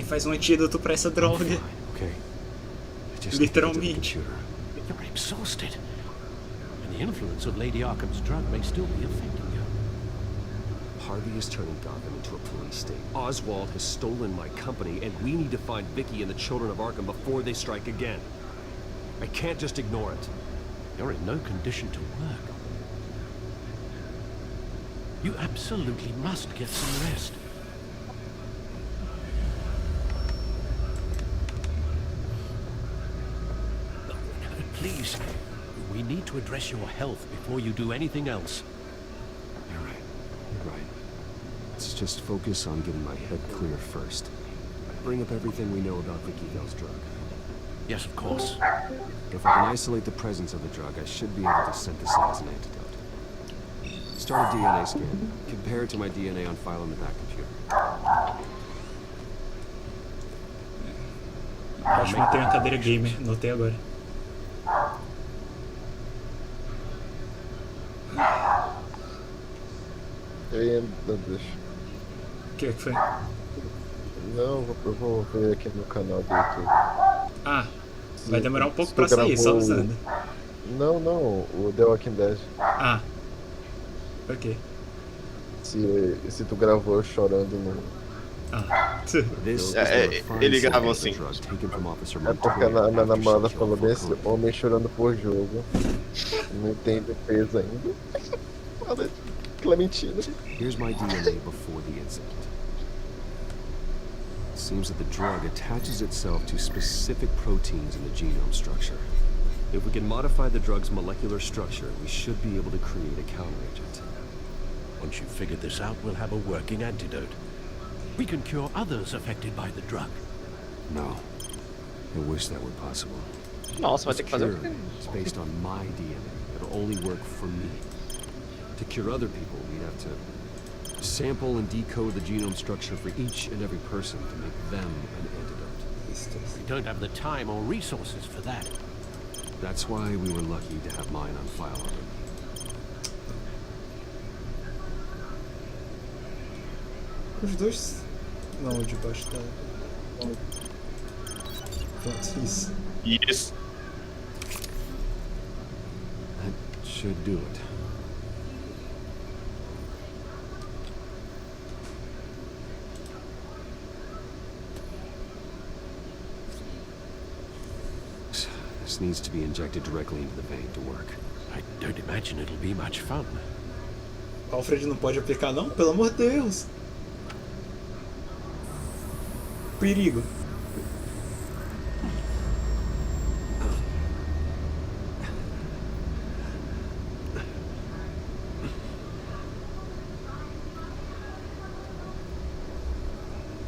faz um antídoto pra essa droga. Okay. Literalmente. You're exhausted. And the influence of Lady Arkham's drug may still be affecting you. Harvey is turning Gotham into a police state. Oswald has stolen my company, and we need to find Vicky and the children of Arkham before they strike again. I can't just ignore it. You're in no condition to work. You absolutely must get some rest. Please, we need to address your health before you do anything else. You're right. You're right. Let's just focus on getting my head clear first. Bring up everything we know about Vicky Vale's drug. Yes, of course. If I can isolate the presence of the drug, I should be able to synthesize an antidote. Start a DNA scan. Compare it to my DNA on file in the back computer. Acho que não tem uma cadeira gamer, notei agora. E aí, deixa. O que foi? Não, eu vou ver aqui no canal do YouTube. Ah, vai demorar um pouco Se pra tu sair, só gravou- usando. Não, o The Walking Dead. Ah, ok. Se tu gravou eu chorando no... Ah, This ele gravou assim. É porque a minha namorada falou bem assim, homem chorando por jogo. Não entendo o peso ainda. Fala de Clementina. Here's my DNA before the incident. It seems that the drug attaches itself to specific proteins in the genome structure. If we can modify the drug's molecular structure, we should be able to create a counteragent. Once you've figured this out, we'll have a working antidote. We can cure others affected by the drug. No. I wish that were possible. Nossa, vai ter que fazer Cure is based on my DNA. It'll only work for me. To cure other people, we'd have to sample and decode the genome structure for each and every person to make them an antidote. We don't have the time or resources for that. That's why we were lucky to have mine on file already. Os dois. Não, o de baixo tá. Pronto, isso. Isso. That should do it. This needs to be injected directly into the vein to work. I don't imagine it'll be much fun. Alfred não pode aplicar, não? Pelo amor de Deus! Perigo.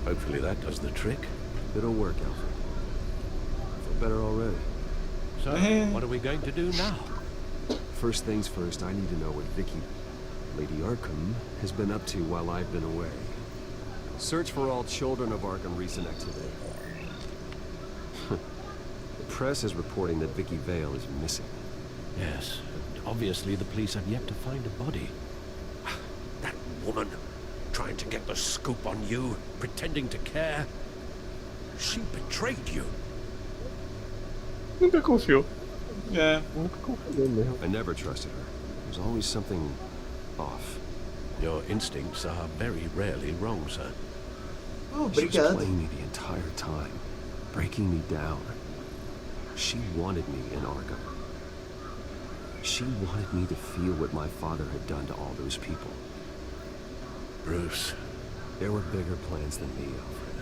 Hopefully that does the trick. It'll work, Alfred. I feel better already. So, what are we going to do now? First things first, I need to know what Vicky, Lady Arkham, has been up to while I've been away. Search for all children of Arkham recent activity. The press is reporting that Vicky Vale is missing. Yes, and obviously the police have yet to find a body. That woman, trying to get the scoop on you, pretending to care. She betrayed you. Nunca confiou. É. Nunca confiei mesmo. I never trusted her. There's always something off. Your instincts are very rarely wrong, sir. Oh, She was obrigado. playing me the entire time, breaking me down. She wanted me in Arkham. She wanted me to feel what my father had done to all those people. Bruce. There were bigger plans than me, Alfred.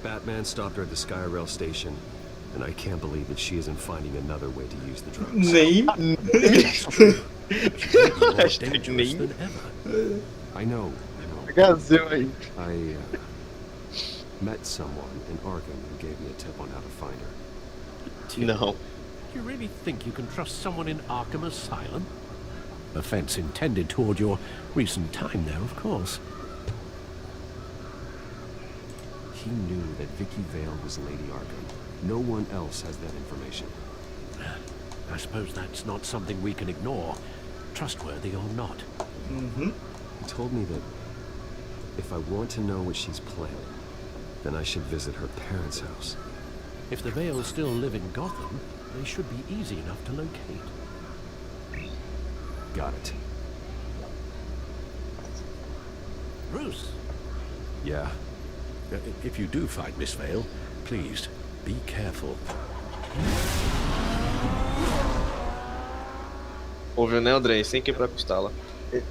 Batman stopped her at the Skyrail station, and I can't believe that she isn't finding another way to use the drugs. Nem. Hashtag nem. Than ever. I know. Brasil aí. I met someone in Arkham who gave me a tip on how to find her. Não. Do you really think you can trust someone in Arkham Asylum? Offense intended toward your recent time there, of course. He knew that Vicky Vale was Lady Arkham. No one else has that information. I suppose that's not something we can ignore, trustworthy or not. Uhum. He told me that if I want to know what she's planning, Then I should visit her parents' house. If the Vales still live in Gotham, they should be easy enough to locate. Got it. Bruce, Yeah. if you do find Miss Vale, please be careful. Ouviu, né, Andrei? Sem quebrar a costela.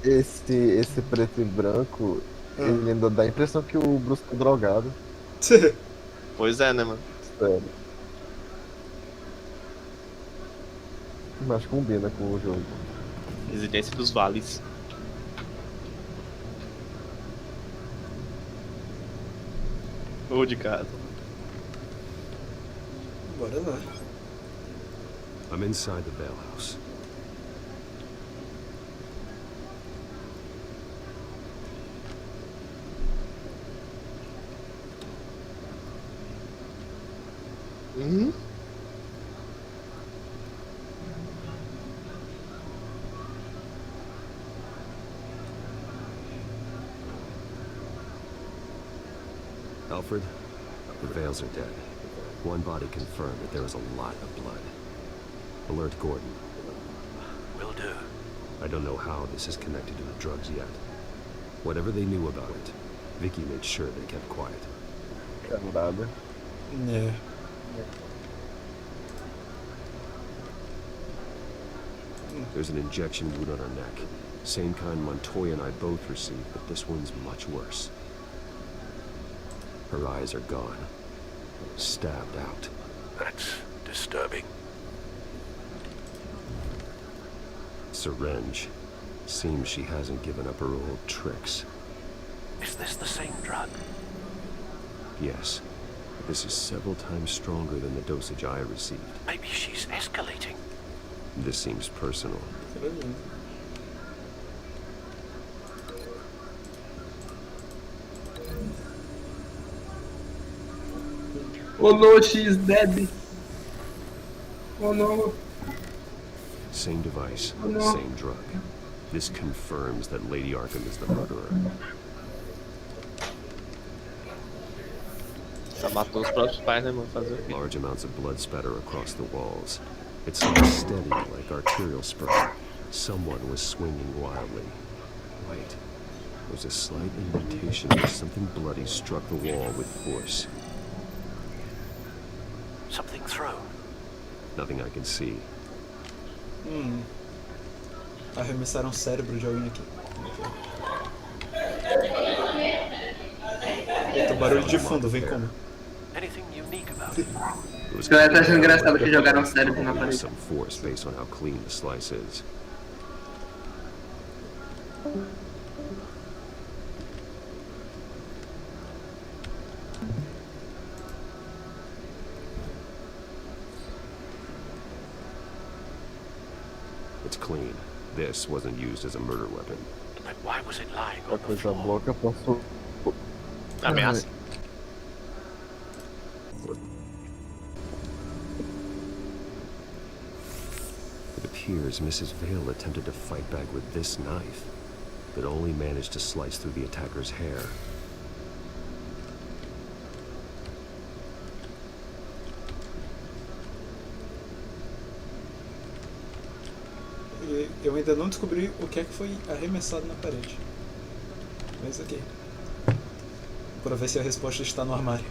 Esse preto e branco, ele ainda dá a impressão que o Bruce tá drogado. Pois é, né, mano? Sério. Mas combina com o jogo. Residência dos Vales. Ou de casa. Bora lá. I'm inside the Vale house. Alfred, the Vales are dead. One body confirmed that there is a lot of blood. Alert Gordon. Will do. I don't know how this is connected to the drugs yet. Whatever they knew about it, Vicky made sure they kept quiet. Caramba. É. There's an injection wound on her neck. Same kind Montoya and I both received, but this one's much worse. Her eyes are gone. Stabbed out. That's disturbing. Syringe. Seems she hasn't given up her old tricks. Is this the same drug? Yes. But this is several times stronger than the dosage I received. Maybe she's escalating. This seems personal. Oh no, she's dead. Oh no. Same device, Oh, no. same drug. This confirms that Lady Arkham is the murderer. Já matou os próprios pais, né, mano? Fazer o quê? Large amounts of blood spatter across the walls. It's not steady like arterial spur. Someone was swinging wildly. Wait. There's a slight indentation where something bloody struck the wall with force. Something thrown. Nothing I can see. Arremessaram o cérebro de alguém aqui. Eita, barulho de fundo, vem como? Anything unique about it? It was Eu tô achando engraçado que jogaram cérebro na parede. some force based on how clean the slice is. It's clean. This wasn't used as a murder weapon. Then why was it lying A on the coisa floor? boa que eu posso. Ameaça. It appears Mrs. Vale attempted to fight back with this knife, but only managed to slice through the attacker's hair. E eu ainda não descobri o que é que foi arremessado na parede. Mas ok. Pra ver se a resposta está no armário.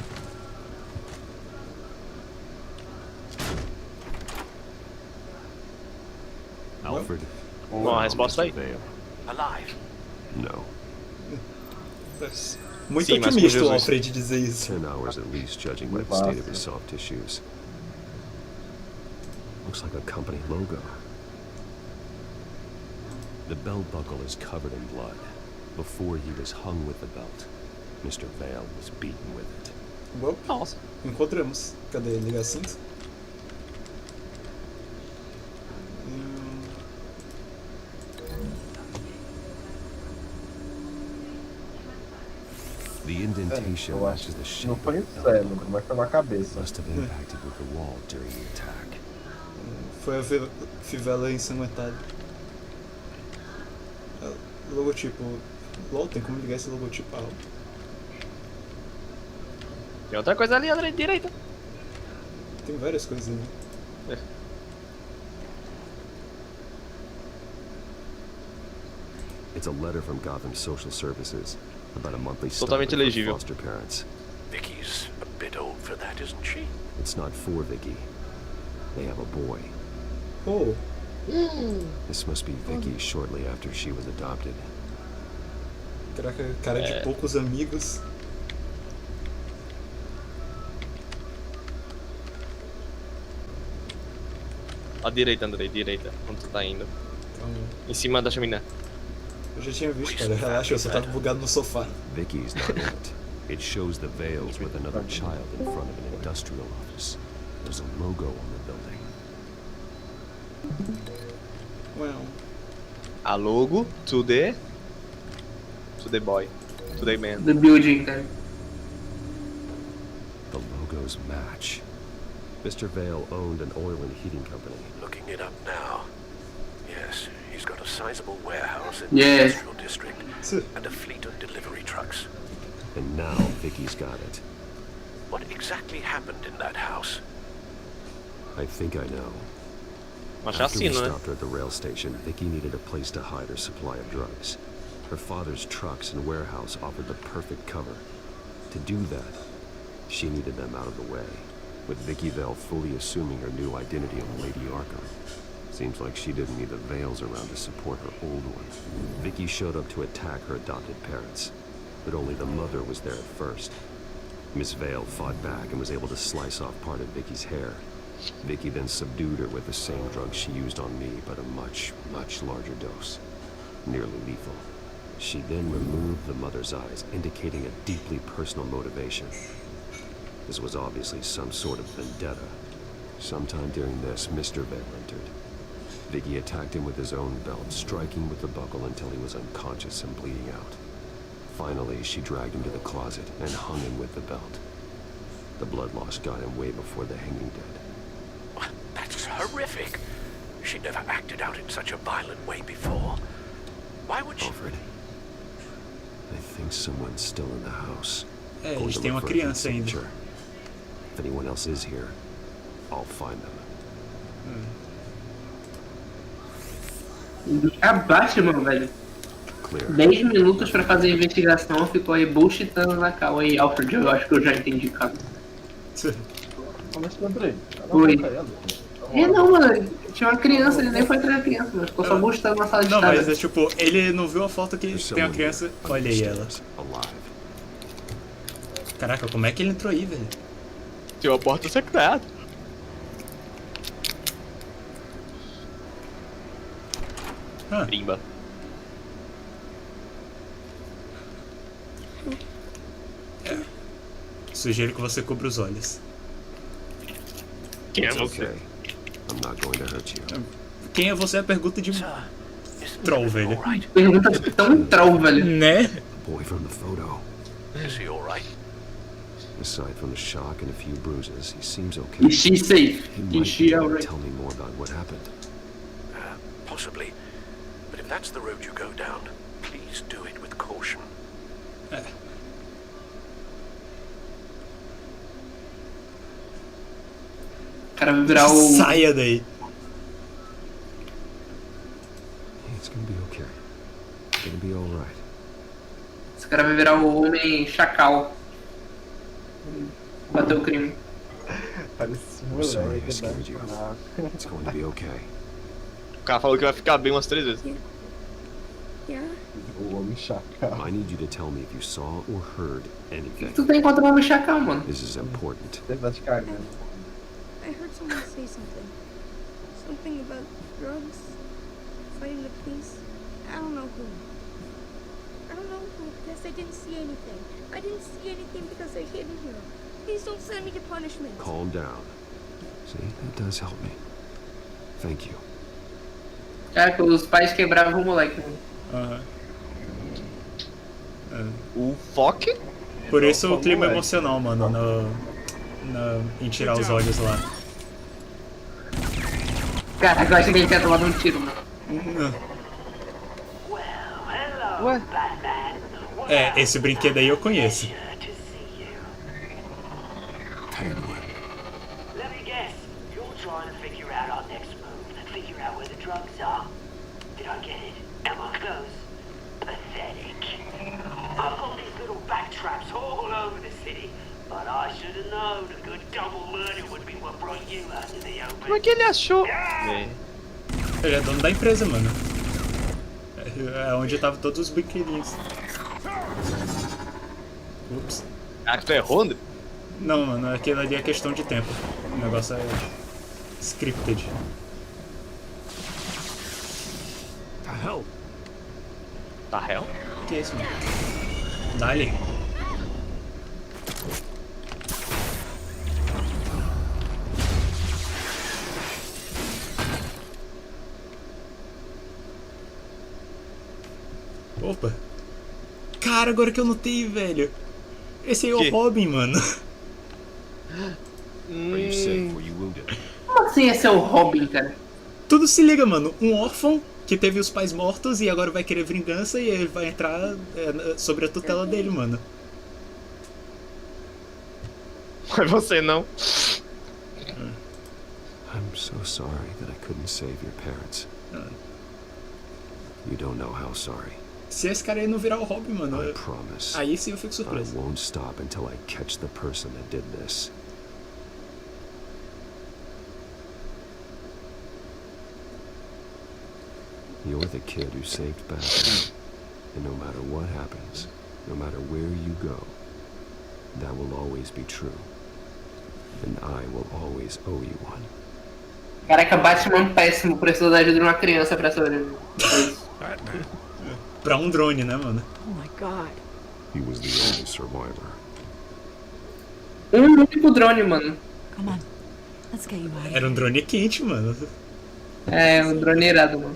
Alfred? Bom, a resposta aí. Vale. Alive. No. Muito Sim, mas com otimista o Jesus. Alfred dizer isso. 10 hours at least, judging by the state of his soft tissues. Looks like a company logo. The belt buckle is covered in blood. Before he was hung with the belt, Mr. Vale was beaten with it. Bom, Nossa. encontramos. Cadê ele? Ligar cinto? The indentation Eu acho matches the que shape não of foi the em belt cérebro, buckle. mas foi na cabeça. Must have impacted with the wall during the attack. Foi a fivela ensanguentada. Logotipo. LOL, tem como ligar esse logotipo a algo? Tem outra coisa ali à direita. Tem várias coisas ali. It's a letter from Gotham Social Services about a monthly Totalmente stipend for elegível. foster parents. Vicky's a bit old for that, isn't she? It's not for Vicky. They have a boy. Oh, This must be Vicky shortly after she was adopted. caraca, cara de poucos amigos. À direita, Andrei, direita. Onde tu tá indo? Então, Em cima da chaminé. eu já tinha visto, cara. Relaxa, eu só tava bugado no sofá. Vicky's not in it. It shows the Vales with another child in front of an industrial office. There's a logo on the building. Well, A logo to the boy. To the man. Do building, cara. The logos match. Mr. Vale owned an oil and heating company. Looking it up now. Yes, he's got a sizable warehouse in the Yes. industrial district and a fleet of delivery trucks. And now Vicky's got it. What exactly happened in that house? I think I know. Uma After we chacina, né? stopped her at the rail station, Vicky needed a place to hide her supply of drugs. Her father's trucks and warehouse offered the perfect cover. To do that, she needed them out of the way, with Vicky Vale fully assuming her new identity of Lady Arkham. Seems like she didn't need the Vales around to support her old ones. Vicky showed up to attack her adopted parents, but only the mother was there at first. Miss Vale fought back and was able to slice off part of Vicky's hair. Vicky then subdued her with the same drug she used on me, but a much, much larger dose. Nearly lethal. She then removed the mother's eyes, indicating a deeply personal motivation. This was obviously some sort of vendetta. Sometime during this, Mr. Vale entered. Vicky attacked him with his own belt, striking with the buckle until he was unconscious and bleeding out. Finally, she dragged him to the closet and hung him with the belt. The blood loss got him way before the hanging did. That's horrific. She never acted out in such a violent way before. Why would she... Alfred, I think someone's still in the house. é, Going eles to têm uma look for a criança ainda. signature. If anyone else is here, I'll find them. Abaixa, mano, velho. Clear. 10 minutos pra fazer a investigação, ficou aí bullshitando na cal aí, Alfred, eu acho que eu já entendi, cara. Mas Andrei, Oi. Não, mano, tinha uma criança, ele nem foi atrás da criança, mas ficou só bullshitando na sala de Não, estar. mas é tipo, ele não viu a foto que There's tem a someone criança. here, Olha aí ela. upstairs, alive. Caraca, como é que ele entrou aí, velho? Tinha uma porta secreta. Ah. Brimba. Sugiro que você cubra os olhos. Quem é It's você? okay. I'm not going to hurt you. Quem é você é pergunta de Isn't troll, he velho. all right? Pergunta tão troll, velho. Né? The boy from the photo. Is he all right? Aside from the shock and a few bruises, he seems okay. Is she safe? He Is might she be able to alright? tell me more about what happened. Possibly. But if that's the road you go down, please do it with caution. O cara vai virar o... Saia daí. It's gonna be okay. It's gonna be all right. Esse cara vai virar o homem chacal. Bateu o crime. Parece esse I'm sorry I moleque, scared you. né? It's going to be okay. O cara falou que vai ficar bem umas 3 vezes. Yeah? O homem chacal. I need you to tell me if you saw or heard O que anything. tu tem contra o homem chacal, mano? This is important. Deve estar te cagando. I heard someone say something. Something about drugs, fighting the police. I don't know who. I don't know who because I didn't see anything. I didn't see anything because they're hidden here. Please don't send me to punishment. Calm down. See, that does help me. Thank you. Cara, que os pais quebravam o moleque, mano. Aham. O Foque? Por isso o clima emocional, mano, em tirar os olhos lá. Caraca, eu acho que ele tinha tomado um tiro, mano. É, esse brinquedo aí eu conheço. drugs are. Did I get it? Am I close? Pathetic. I've got these little back traps all over the city, but I should have known a good double murder would be what brought you out to the open. Como é que ele achou? Ele é dono da empresa, mano. É onde tava todos os biquilinhos. Ups. Ah, tu errou, André? Não, mano, aquilo ali é questão de tempo. O negócio é scripted. The hell? Tá real? O que é isso, mano? Dá-lhe. Opa. Cara, agora que eu notei, velho. Esse aí é o Robin, mano. Are you safe? Were you wounded? Como assim esse é o Robin, cara? Tudo se liga, mano. Um órfão que teve os pais mortos e agora vai querer vingança e ele vai entrar sobre a tutela dele, mano. Mas você não. I'm so sorry that I couldn't save your parents. You don't know how sorry. Se esse cara aí não virar o Robin, mano, I promise. aí sim eu fico I surpreso. won't stop until I catch the person that did this. You're the kid who saved Batman. And no matter what happens, no matter where you go, that will always be true. And I will always owe you one. Caraca, Batman péssimo, precisou da ajuda de uma criança pra sobreviver. Pra um drone, né, mano? Oh my god. He was the only survivor. Único drone, mano. Come on. Let's get you out of Era um here. drone quente, mano. É, um drone irado, mano.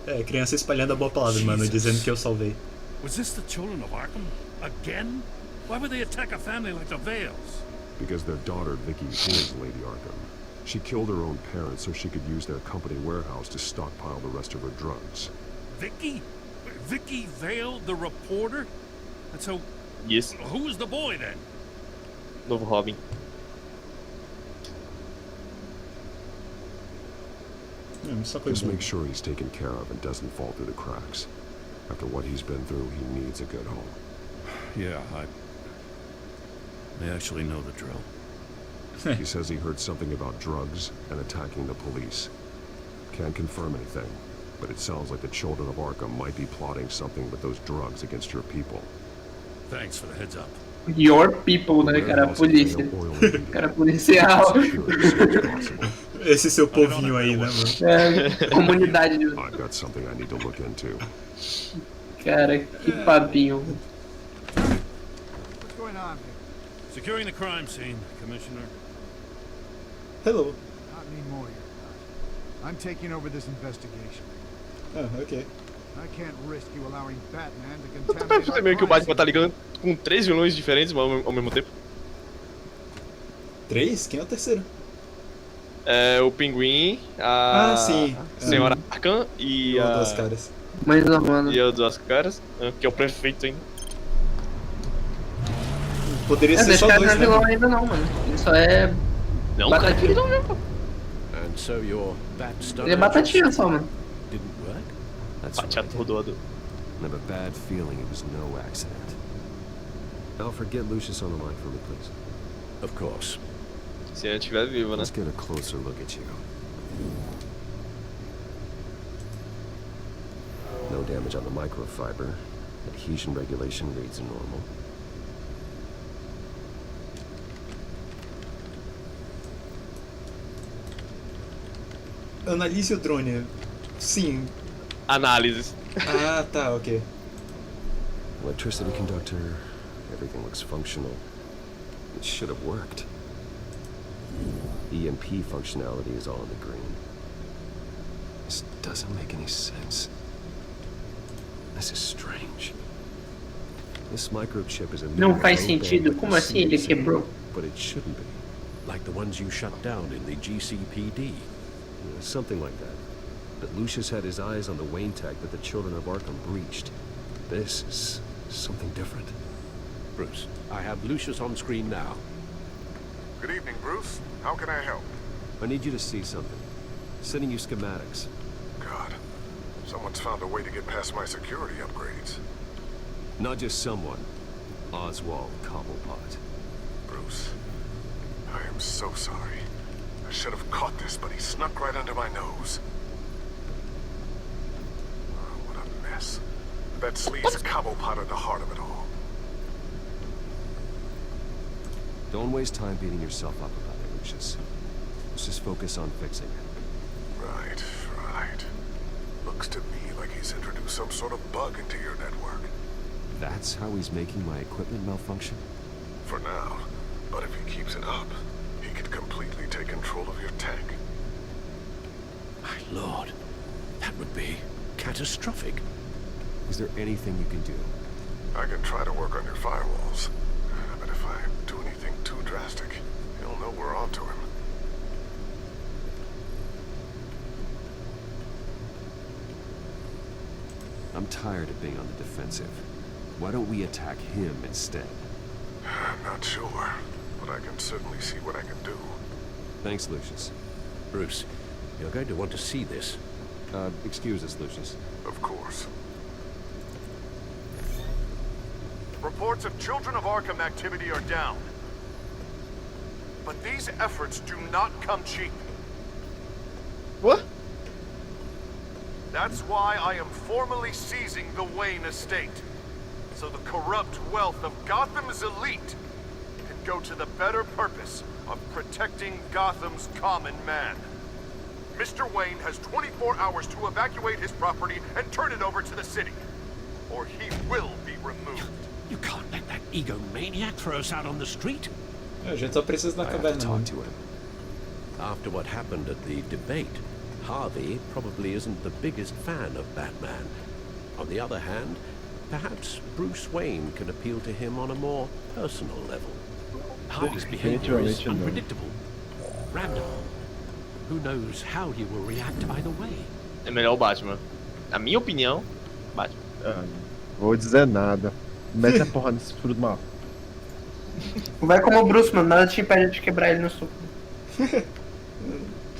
É, criança espalhando a boa palavra, mano, dizendo que eu salvei. Was this the children of Arkham? Again? Why would they attack a family like the Vales? Because their daughter, Vicky, is Lady Arkham. She killed her own parents so she could use their company warehouse to stockpile the rest of her drugs. Vicky? Vicky Vale, the reporter? And so, Yes. who was the boy then? Novo Robin. Só coisa Just boa. make sure he's taken care of and doesn't fall through the cracks. After what he's been through, he needs a good home. Yeah, I actually know the drill. He says he heard something about drugs and attacking the police. Can't confirm anything, but it sounds like the children of Arkham might be plotting something with those drugs against your people. Thanks for the heads up. Your people, né, cara? Polícia. Cara policial. Esse seu povinho aí, né, mano? É, comunidade. I've got something I need to look into. Cara, que papinho. What's going on here? Securing the crime scene, Commissioner. Hello. Not anymore, you're I'm taking over this investigation. Ah, ok. I can't risk you allowing Batman to Tá contaminate percebendo our meio que o crime Batman tá ligando com 3 vilões diferentes ao mesmo tempo? 3? Quem é o terceiro? É o Pinguim, a sim. Senhora Arkham e Uma a... das caras. Mas não, mano. E a duas caras, que é o prefeito ainda. Poderia ser Esse só cara não dois, é né? vilão mano? ainda não, mano. Ele só é Não, cara, batatinha. vilão mesmo. And so your bat stunner Ele é batatinha só, mano. didn't work? That's Bate right. atordoado. I have a bad feeling it was no accident. Alfred, get Lucius on the line for me, please. Of course. Se ele estiver vivo, né? Let's get a closer look at you. No damage on the microfiber. Adhesion regulation reads normal. Analise o drone. Sim. Análises. Ah, tá, ok. Electricity conductor. Everything looks functional. It should have worked. EMP functionality is all in the green. This doesn't make any sense. This is strange. This microchip is a Não faz sentido. Como assim ele quebrou? But it shouldn't be. Like the ones you shut down in the GCPD. Yeah, something like that. But Lucius had his eyes on the Wayne tag that the children of Arkham breached. This is something different. Bruce, I have Lucius on screen now. Good evening, Bruce. How can I help? I need you to see something. Sending you schematics. God, someone's found a way to get past my security upgrades. Not just someone. Oswald Cobblepot. Bruce, I am so sorry. I should have caught this, but he snuck right under my nose. Oh, what a mess. That sleaze Cobblepot at the heart of it all. Don't waste time beating yourself up about it, Lucius. Let's just focus on fixing it. Right, right. Looks to me like he's introduced some sort of bug into your network. That's how he's making my equipment malfunction? For now. But if he keeps it up, he could completely take control of your tech. My lord, that would be catastrophic. Is there anything you can do? I can try to work on your firewalls. But if I do anything too drastic, he'll know we're onto him. I'm tired of being on the defensive. Why don't we attack him instead? I'm not sure, but I can certainly see what I can do. Thanks, Lucius. Bruce, you're going to want to see this. Excuse us, Lucius. Of course. Reports of Children of Arkham activity are down. But these efforts do not come cheap. What? That's why I am formally seizing the Wayne estate. So the corrupt wealth of Gotham's elite can go to the better purpose of protecting Gotham's common man. Mr. Wayne has 24 hours to evacuate his property and turn it over to the city, or he will be removed. You can't let that egomaniac throw us out on the street. A gente só precisa na I have to caverna. talk Mano. to him. After what happened at the debate, Harvey probably isn't the biggest fan of Batman. On the other hand, perhaps Bruce Wayne can appeal to him on a more personal level. Harvey's behavior is Definitivamente não. unpredictable, random. Who knows how he will react either way? É melhor o Batman. Na minha opinião, Batman. Ah, vou dizer nada. Mete a porra nesse filho do mal. Vai como o Bruce, mano. Nada te impede de quebrar ele no soco.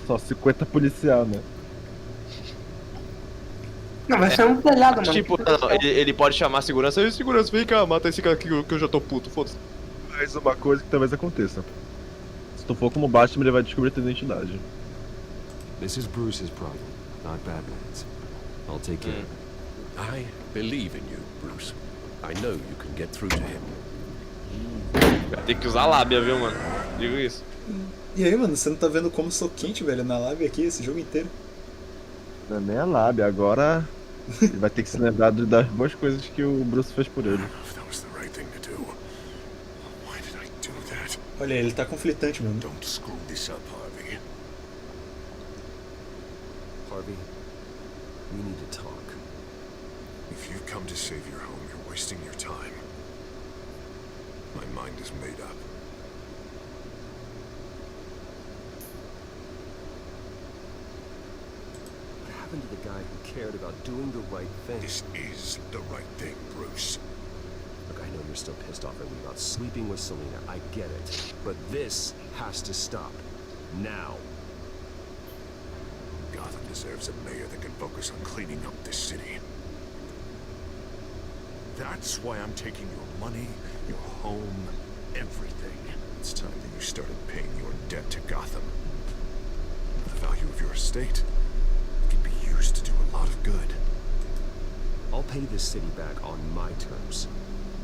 Só 50 policial, né? Não, vai ser um telhado, mano. Tipo, não, ele pode chamar a segurança. Ei, segurança, vem cá, mata esse cara aqui que eu já tô puto, foda-se. Mas uma coisa que talvez aconteça. Se tu for como Batman, ele vai descobrir tua identidade. This is Bruce's problem, not Batman's. I'll take care of it. I believe in you, Bruce. I know you can get through to him. Vai ter que usar a lábia, viu, mano? Digo isso. E aí, mano, você não tá vendo como sou quente, velho, na live aqui, esse jogo inteiro? Não é nem a lábia, agora ele vai ter que se lembrar das boas coisas que o Bruce fez por ele. If that was the right thing to do. Why did I do that? Olha, ele tá conflitante, mano. Don't screw this up, Harvey. Harvey, we need to talk. If you've come to save your home, you're wasting your time. My mind is made up. What happened to the guy who cared about doing the right thing? This is the right thing, Bruce. Look, I know you're still pissed off at me about sleeping with Selena. I get it. But this has to stop. Now. Gotham deserves a mayor that can focus on cleaning up this city. That's why I'm taking your money, your home, everything. It's time that you started paying your debt to Gotham. The value of your estate can be used to do a lot of good. I'll pay this city back on my terms,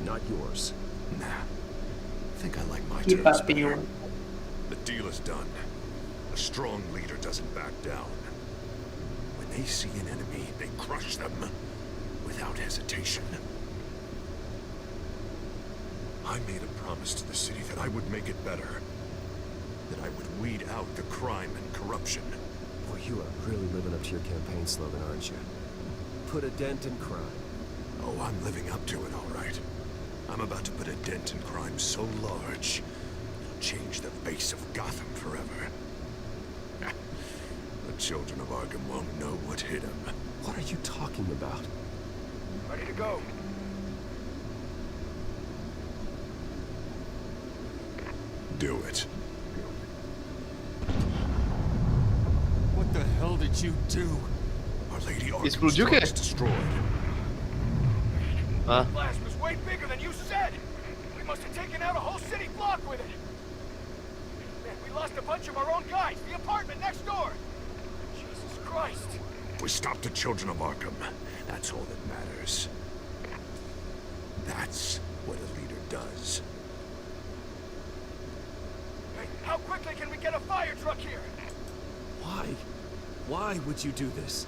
not yours. Nah. I think I like my Que terms papinho. better. The deal is done. A strong leader doesn't back down. When they see an enemy, they crush them without hesitation. I made a promise to the city that I would make it better. That I would weed out the crime and corruption. Boy, you are really living up to your campaign slogan, aren't you? Put a dent in crime. Oh, I'm living up to it, all right. I'm about to put a dent in crime so large, it'll change the face of Gotham forever. The children of Arkham won't know what hit them. What are you talking about? Ready to go. Do it. did you do? Our Lady Arkham's Explodiu o quê? throne is destroyed. Ah. Blast was way bigger than you said. We must have taken out a whole city block with it. Man, we lost a bunch of our own guys. The apartment next door. Jesus Christ. We stopped the children of Arkham. That's all that matters. That's what a leader does. Hey, how quickly can we get a fire truck here? Why? Why would you do this?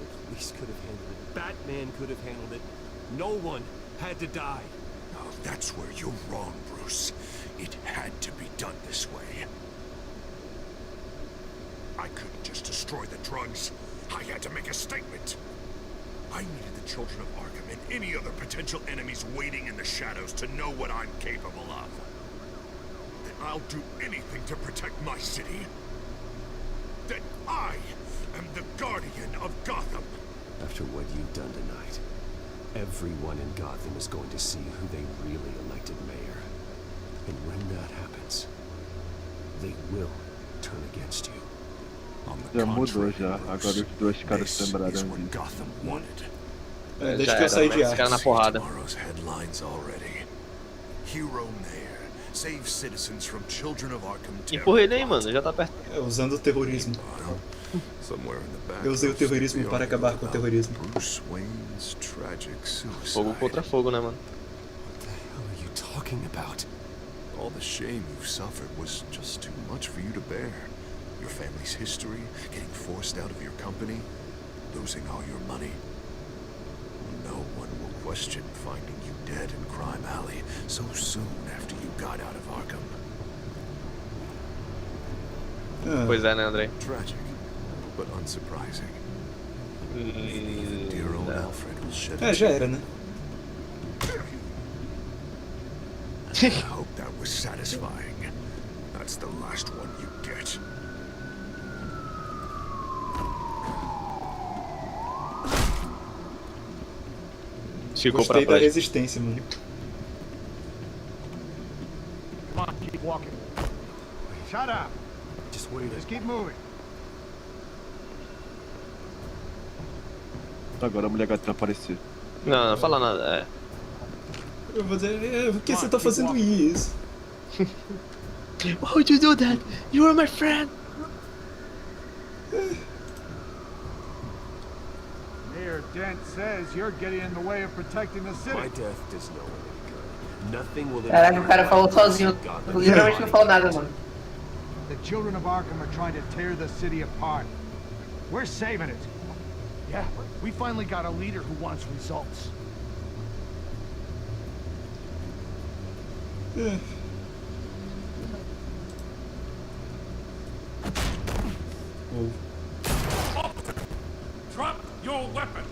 The police could have handled it. Batman could have handled it. No one had to die. Oh, that's where you're wrong, Bruce. It had to be done this way. I couldn't just destroy the drugs. I had to make a statement. I needed the children of Arkham and any other potential enemies waiting in the shadows to know what I'm capable of. That I'll do anything to protect my city. That I am the guardian of Gotham. After what you've done tonight, everyone in Gotham is going to see who they really elected mayor. And when that happens, they will turn against you. On the Já mudou contrary, já. Agora Bruce, os dois caras this lembraram is what disso. Gotham wanted. Desde Já que eu era, saí de esse cara na arte. porrada. Tomorrow's headlines already. Hero Mayor saves citizens from children of Arkham. Empurra ele aí, mano. Já tá perto. Usando o terrorismo. Somewhere in the back Eu usei o terrorismo para acabar com o terrorismo. Bruce Wayne's tragic suicide. Fogo contra fogo, né, mano? What the hell are you talking about? All the shame you've suffered was just too much for you to bear. Your family's history, getting forced out of your company, losing all your money. No one will question finding you dead in Crime Alley so soon after you got out of Arkham. Pois é, né, Andrei? Tragic, but unsurprising. Maybe even dear old Alfred will shed a Já era, né? I hope that was satisfying. That's the last one you get. Ficou pra Gostei da frente. resistência, mano. Come on, keep walking. Shut up. Just wait. Just keep moving. Agora a mulher gata apareceu. Não, não fala nada. Eu vou dizer, por que você tá fazendo isso? Why would you do that? You are my friend. Mayor Dent says you're getting in the way of protecting the city. My death does no one any good. Nothing will Caraca, o cara falou sozinho. Literalmente não falou nada, mano. The children of Arkham are trying to tear the city apart. We're saving it. Yeah, we finally got a leader who wants results. Drop your weapon.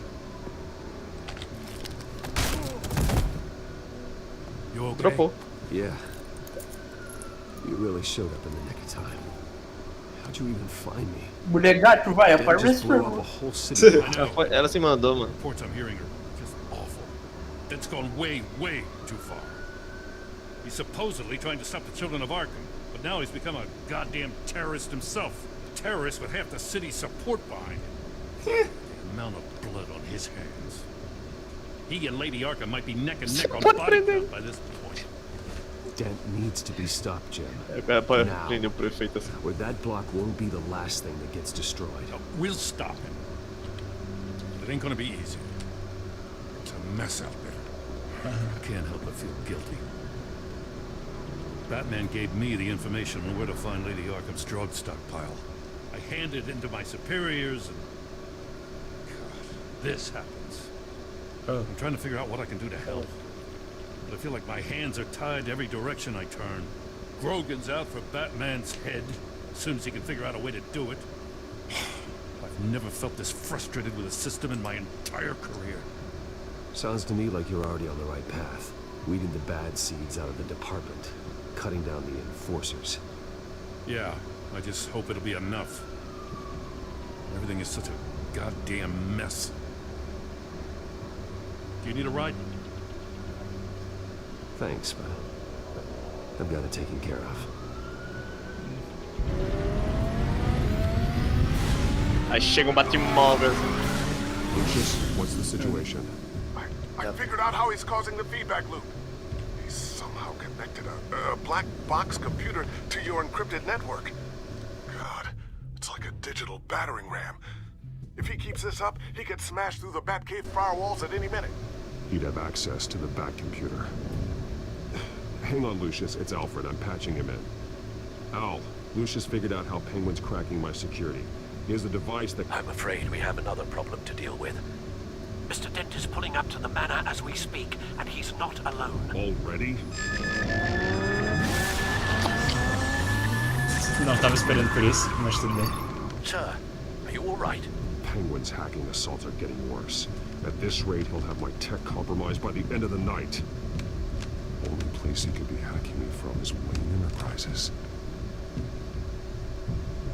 You okay? Dropou. Yeah. You really showed up in the nick of time. How'd you even find me? Mulher gato, vai, Dan aparece just blew up a mesmo. whole city. Ela se mandou, mano. Reports I'm hearing are just awful. That's gone way, way too far. He's supposedly trying to stop the children of Arkham, but now he's become a goddamn terrorist himself. A terrorist with half the city's support behind him. The amount of blood on his hands. He and Lady Arkham might be neck and neck on body count by this point. Dent needs to be stopped, Jim. O cara pode Now. prender o prefeito assim. Where that block won't be the last thing that gets destroyed. No, we'll stop him. It ain't gonna be easy. It's a mess out there. I can't help but feel guilty. Batman gave me the information on where to find Lady Arkham's drug stockpile. I handed it to my superiors and... God, this happens. I'm trying to figure out what I can do to help. But I feel like my hands are tied every direction I turn. Grogan's out for Batman's head as soon as he can figure out a way to do it. I've never felt this frustrated with a system in my entire career. Sounds to me like you're already on the right path. Weeding the bad seeds out of the department. Cutting down the enforcers. Yeah, I just hope it'll be enough. Everything is such a goddamn mess. Do you need a ride? Thanks, but I've got it taken care of. Aí chega um Batmóvel. Lucius, what's the situation? I figured out how he's causing the feedback loop. He's somehow connected a black box computer to your encrypted network. God, it's like a digital battering ram. If he keeps this up, he could smash through the Batcave firewalls at any minute. He'd have access to the Bat computer. Hang on, Lucius. It's Alfred. I'm patching him in. Al, Lucius figured out how Penguin's cracking my security. He has a device that... I'm afraid we have another problem to deal with. Mr. Dent is pulling up to the manor as we speak, and he's not alone. Already? Não tava esperando por isso, mas tudo bem. Sir, are you all right? Penguin's hacking assaults are getting worse. At this rate, he'll have my tech compromised by the end of the night. Only place he could be hacking me from is Wayne Enterprises.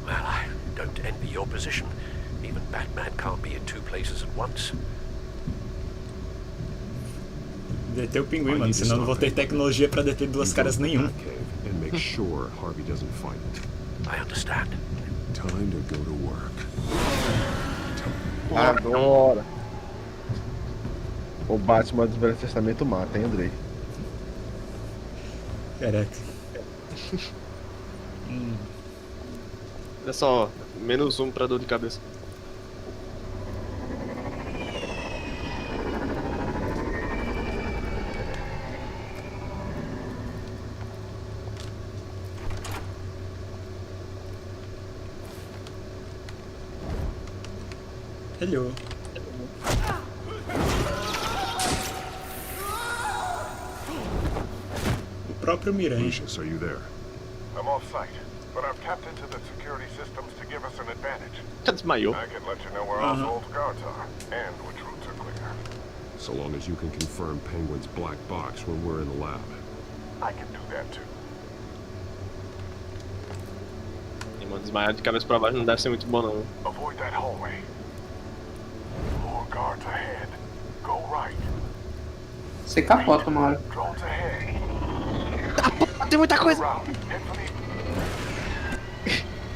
Well, I don't envy your position. Even Batman can't be in two places at once. Deter o pinguim, mano, senão não vou ter tecnologia pra deter duas caras nenhum. And make sure Harvey doesn't find it. I understand. Time to go to work. Agora. O Batman do Velho Testamento mata, hein, Andrei? Caraca. Olha só, -1 pra dor de cabeça. Hello. O próprio Miranha. Lucius, are you there? I'm off site, but I've tapped into the security systems to give us an advantage. Desmaiou. I can let you know where all the old guards are, and which routes are clear. So long as you can confirm Penguin's black box when we're in the lab. I can do that too. E mano, desmaiar de cabeça pra baixo não deve ser muito bom não. Avoid that hallway. More guards ahead. Go right. Você capota uma hora. Drones ahead. Tem muita coisa. Around. Head for the...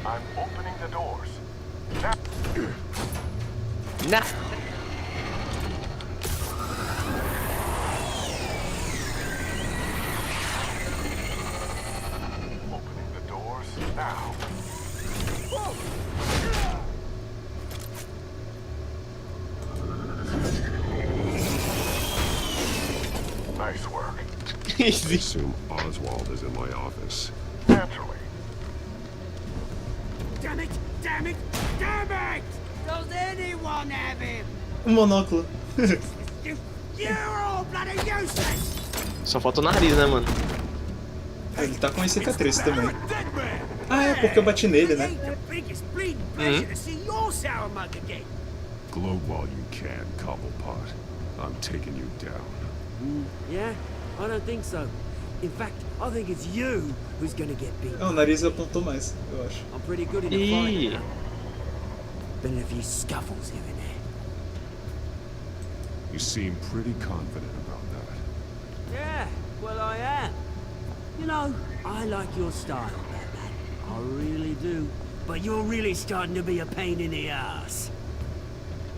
I'm opening the doors. Nah. Opening the doors now. Nice work. I assume Oswald is in my office. Naturally. Damn it! Damn it! Damn it! Does anyone have him? Monóculo. You're all bloody useless! Só falta o nariz, né, mano? Ele tá com as cicatrizes também. Ah, é porque eu bati nele, né? The biggest bleeding pleasure to see your sour mug again. Gloat while you can, Cobblepot. I'm taking you down. Yeah? I don't think so. In fact, I think it's you who's gonna get beat. É, o nariz apontou mais, eu acho. I'm pretty good in the fight now. Been in a few scuffles here and there. You seem pretty confident about that. Yeah, well I am. You know, I like your style, Batman. I really do. But you're really starting to be a pain in the ass.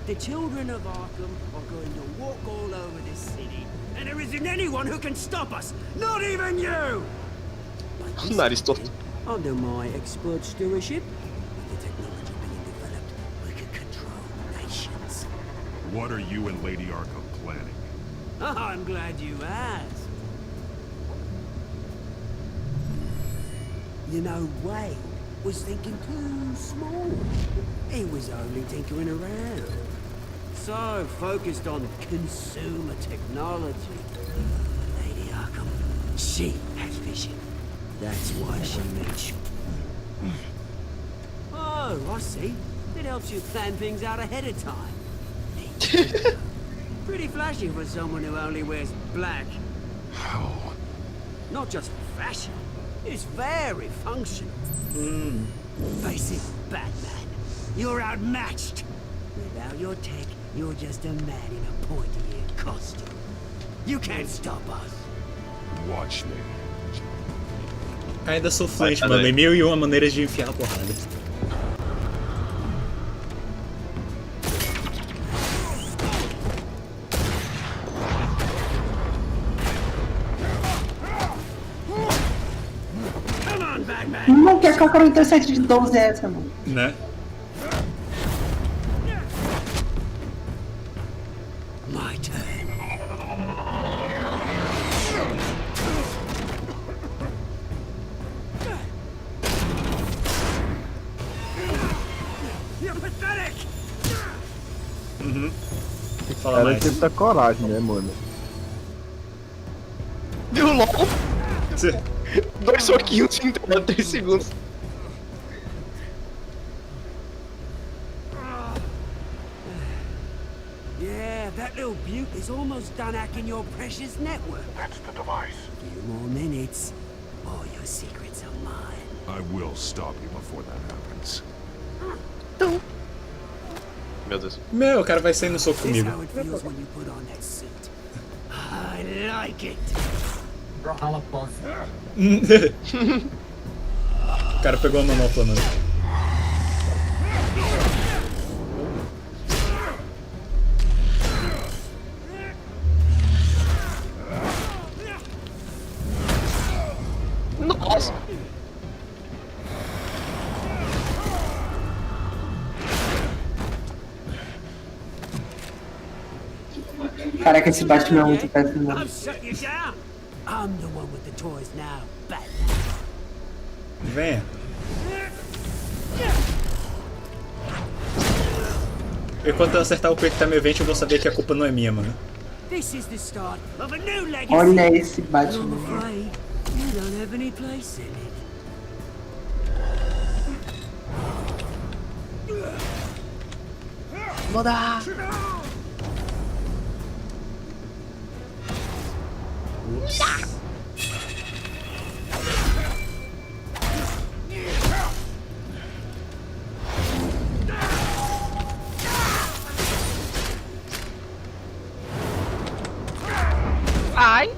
The children of Arkham are going to walk all over this city, and there isn't anyone who can stop us. Not even you! But this Nariz torto. time, under my expert stewardship, with the technology being developed, we can control nations. What are you and Lady Arkham planning? I'm glad you asked. You know, Wayne was thinking too small. He was only tinkering around. So focused on consumer technology. Lady Arkham, she has vision. That's why she makes you. Oh, I see. It helps you plan things out ahead of time. Neat. Pretty flashy for someone who only wears black. How? Not just for fashion. It's very functional. Face it, Batman. You're outmatched. Without your tech, you're just a man in a pointy-eared costume. You can't stop us. Watch me. Ainda sou fluente, mano. Em 1001 maneiras de enfiar a porrada. Não, que é a 47 de 12 é essa, mano? Né? My turn. You're pathetic. Uhum. Tem que falar Ela mais. tem muita coragem, né, mano? Deu LOL. Cê- 2 soquinhos em 3 segundos. Yeah, that little beaut is almost done hacking your precious network. That's the device. Few more minutes. All your secrets are mine. I will stop you before that happens. Meu Deus. Meu, o cara vai sair no soco This comigo. how it feels when you put on that suit. I like it. O cara pegou a manopla, mano. Nossa. Caraca, esse Batman é muito péssimo, mano. I've shut you down. I'm the one with the toys now, Batman. Venha. Enquanto eu acertar o Quick Time Event, eu vou saber que a culpa não é minha, mano. This is the start of a new legacy. Olha esse I'm Batman. afraid you don't have any place in it. Vou dar. Ai.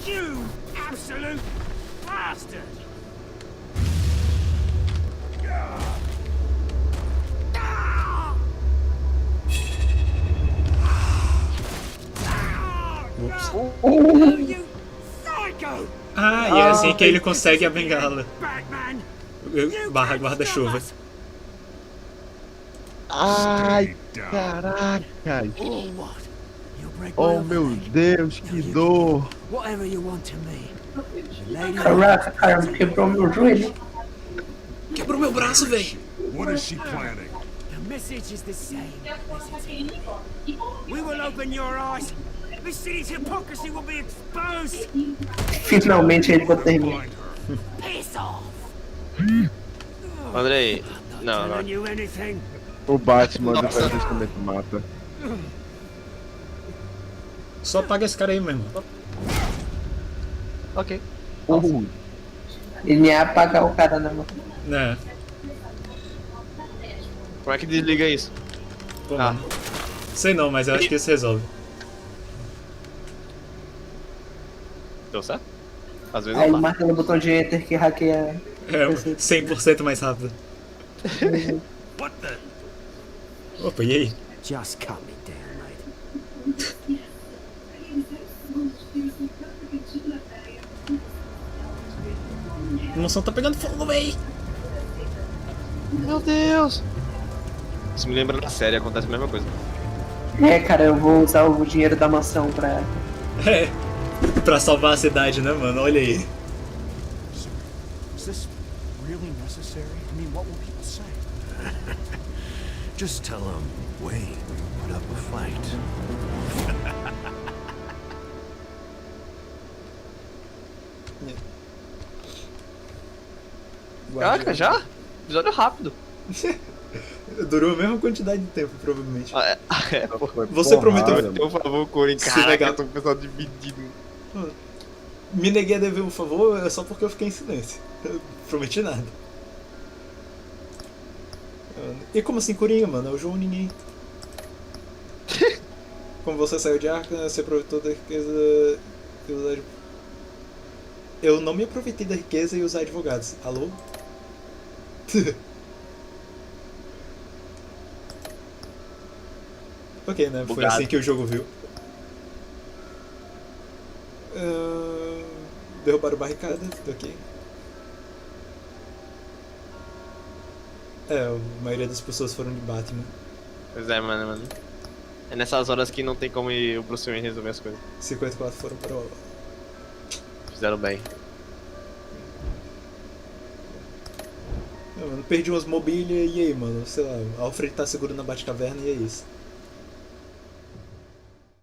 You absolute bastard! Ups. You psycho! Ah, e é assim que ele consegue a bengala. Batman! Barra guarda-chuva. Ai, caraca. Or what? You'll break my Oh, other meu leg. Deus, que dor. Whatever you want to me. The lady Caraca, cara, quebrou meu joelho. Quebrou meu braço, velho. What is she planning? The message is the same as it's here. We will open your eyes. The city's hypocrisy will be exposed. Finalmente ele terminar. Piss off. Andrei. Não, não. Telling you anything. O Batman do Testamento mata. Só apaga esse cara aí mesmo. Ok. Ele ia apagar o cara, né, mano? Né? Como é que desliga isso? Pô, Ah. mano. Sei não, mas eu acho que isso resolve. Deu certo? Às vezes Aí não dá. marca no botão de enter que hackeia. É 100% mais rápido. What the? Opa, e aí? Just cut me down, mate. A mansão tá pegando fogo, véi! Meu Deus! Isso me lembra da série, acontece a mesma coisa. É, cara, eu vou usar o dinheiro da mansão pra. É, pra salvar a cidade, né, mano? Olha aí. Is this really necessary? I mean, what will people say? Just tell him Wayne put up a fight. Caraca, já? Episódio rápido. Durou a mesma quantidade de tempo, provavelmente. Pô. Você prometeu. Por favor, Corin. Se Caraca, negar. eu tô com o pessoal dividido. Me neguei a dever um favor só porque eu fiquei em silêncio. Eu prometi nada. E como assim, Coringa, mano? É o João Ninguém. Como você saiu de Arca, você aproveitou da riqueza. Eu não me aproveitei da riqueza e usar advogados. Alô? Ok, né? Foi Bugado. assim que o jogo viu. Derrubaram barricada, ok. A maioria das pessoas foram de Batman. Pois é, mano. É nessas horas que não tem como o Bruce Wayne resolver as coisas. 54 foram para o... Fizeram bem. Mano, perdi umas mobílias e aí, mano? Sei lá, Alfred tá seguro na Batcaverna e é isso.